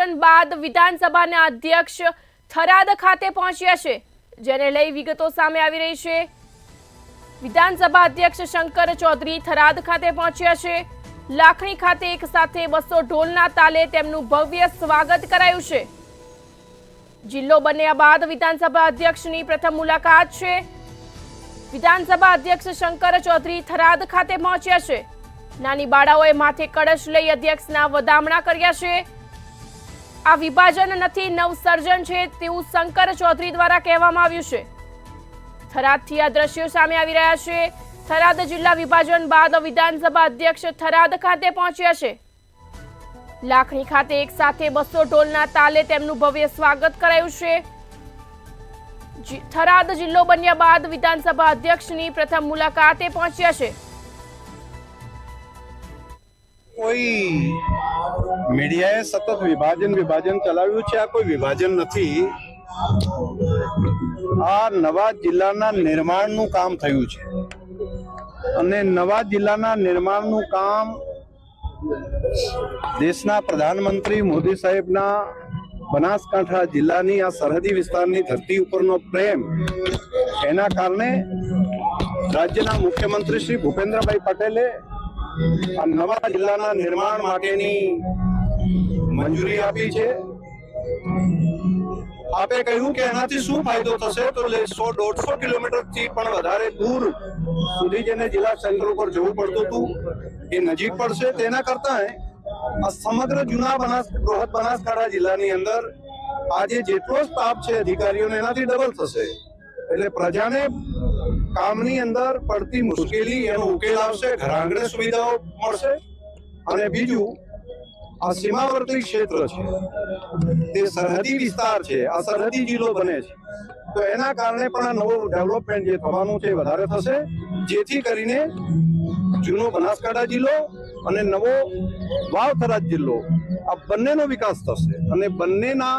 વિભાજન બાદ વિધાનસભાના અધ્યક્ષ થરાદ ખાતે પહોંચ્યા છે, જેને લઈ વિગતો સામે આવી રહી છે। વિધાનસભા અધ્યક્ષ શંકર ચૌધરી થરાદ ખાતે પહોંચ્યા છે। લાખણી ખાતે એક સાથે 200 ઢોલના તાલે તેમનું ભવ્ય સ્વાગત કરાયું છે। જિલ્લો બન્યા બાદ વિધાનસભા અધ્યક્ષની પ્રથમ મુલાકાત છે। વિધાનસભા અધ્યક્ષ શંકર ચૌધરી થરાદ ખાતે પહોંચ્યા છે। નાની બાળાઓએ માથે કળશ લઈ અધ્યક્ષના વધામણા કર્યા છે। આ વિભાજન નથી, નવસર્જન છે તેવું શંકર ચૌધરી દ્વારા કહેવામાં આવ્યું છે। થરાદથી આ દ્રશ્યો સામે આવી રહ્યા છે। થરાદ જિલ્લા વિભાજન બાદ વિધાનસભા અધ્યક્ષ થરાદ ખાતે પહોંચ્યા છે। લાખણી ખાતે એક સાથે 200 ઢોલના તાલે તેમનું ભવ્ય સ્વાગત કરાયું છે। થરાદ જિલ્લો બન્યા બાદ વિધાનસભા અધ્યક્ષની પ્રથમ મુલાકાતે પહોંચ્યા છે। કોઈ મીડિયાએ સતત વિભાજન ચલાવ્યું છે। આ કોઈ વિભાજન નથી, આ નવા જિલ્લાના નિર્માણનું કામ થયું છે અને નવા જિલ્લાના નિર્માણનું કામ દેશના પ્રધાનમંત્રી મોદી સાહેબના બનાસકાંઠા જિલ્લાની આ સરહદી વિસ્તારની ધરતી ઉપરનો પ્રેમ, એના કારણે રાજ્યના મુખ્યમંત્રી શ્રી ભૂપેન્દ્રભાઈ પટેલે આ નવા જિલ્લાના નિર્માણ માટેની મંજૂરી આપી છે। આપે કહ્યું કે એનાથી શું ફાયદો થશે, તો 100-150 કિલોમીટરથી પણ વધારે દૂર સુધી જેને જિલ્લા સેન્ટર ઉપર જવું પડતું હતું એ નજીક પડશે। તેના કરતા આ સમગ્ર જૂના બૃહદ બનાસકાંઠા જિલ્લાની અંદર આજે જેટલો સ્ટાફ છે અધિકારીઓને એનાથી ડબલ થશે, એટલે પ્રજાને કામની અંદર પડતી મુશ્કેલી એનો ઉકેલ આવશે, ઘરઆંગણે સુવિધાઓ મળશે। અને બીજું, આ સીમાવર્તી ક્ષેત્ર છે, તે સરહદી વિસ્તાર છે, આ સરહદી જિલ્લો બને છે, તો એના કારણે પણ આ નવું ડેવલપમેન્ટ જે થવાનું છે વધારે થશે, જેથી કરીને જૂનો બનાસકાંઠા જિલ્લો અને નવો વાવ થરાદ જિલ્લો આ બંનેનો વિકાસ થશે અને બંનેના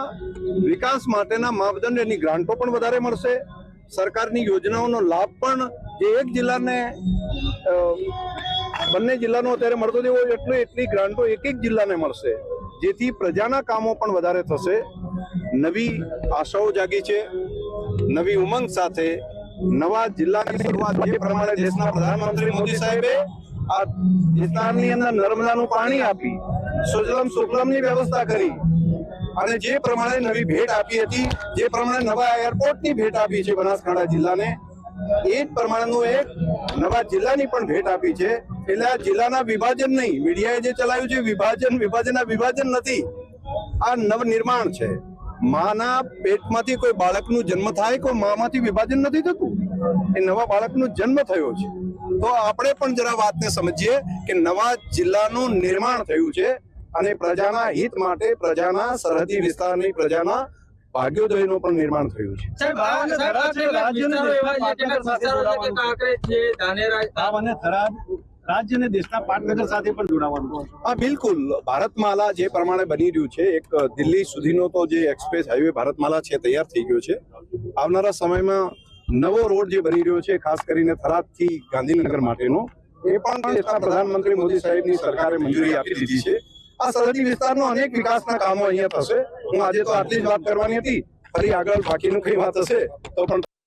વિકાસ માટેના માપદંડ એની ગ્રાન્ટો પણ વધારે મળશે। સરકારની યોજનાઓનો લાભ પણ જે એક જિલ્લાને બંને જિલ્લાનો અત્યારે મળતો તેવો એટલી ગ્રાન્ટો એક જિલ્લાને મળશે, જેથી પ્રજાના કામો પણ વધારે થશે। નવી આશાઓ જાગી છે, નવી ઉમંગ સાથે નવા જિલ્લાની શરૂઆત જે પ્રમાણે દેશના પ્રધાનમંત્રી મોદી સાહેબે આ વિસ્તારની અંદર નર્મદાનું પાણી આપી સુજલમ સુફલમની વ્યવસ્થા કરી અને જે પ્રમાણે નવી ભેટ આપી હતી, જે પ્રમાણે નવા એરપોર્ટની ભેટ આપી છે બનાસકાંઠા જિલ્લાને, એ જ પ્રમાણેનું એક નવા જિલ્લાની પણ ભેટ આપી છે। એટલે આ જિલ્લાના વિભાજન નહીં, મીડિયાએ જે ચલાવ્યું છે વિભાજન નથી, આ નવનિર્માણ છે। માના પેટમાંથી કોઈ બાળકનું જન્મ થાય, કોઈ મામાંથી વિભાજન નથી થતું, એ નવા બાળકનો જન્મ થયો છે। તો આપણે પણ જરા વાતને સમજીએ કે નવા જિલ્લાનું નિર્માણ થયું છે અને પ્રજાના હિત માટે, પ્રજાના સરહદી વિસ્તારની પ્રજાના ભાગ્યોદયનું પણ નિર્માણ થયું છે। રાજ્ય અને દેશના પાટનગર સાથે પણ જોડાવાનું। હા, બિલકુલ। ભારતમાલા જે પ્રમાણે બની રહ્યું છે, એક દિલ્હી સુધીનો તો જે એક્સપ્રેસ હાઈવે ભારતમાલા છે તૈયાર થઈ ગયો છે। આવનારા સમયમાં નવો રોડ જે બની રહ્યો છે, ખાસ કરીને થરાદથી ગાંધીનગર માટેનો, એ પણ દેશના પ્રધાનમંત્રી મોદી સાહેબની સરકારે મંજૂરી આપી દીધી છે। આ સરહદી વિસ્તારનો અનેક વિકાસના કામો અહીંયા થશે। હું આજે તો આટલી જ વાત કરવાની હતી, ફરી આગળ બાકીનું કઈ વાત હશે તો પણ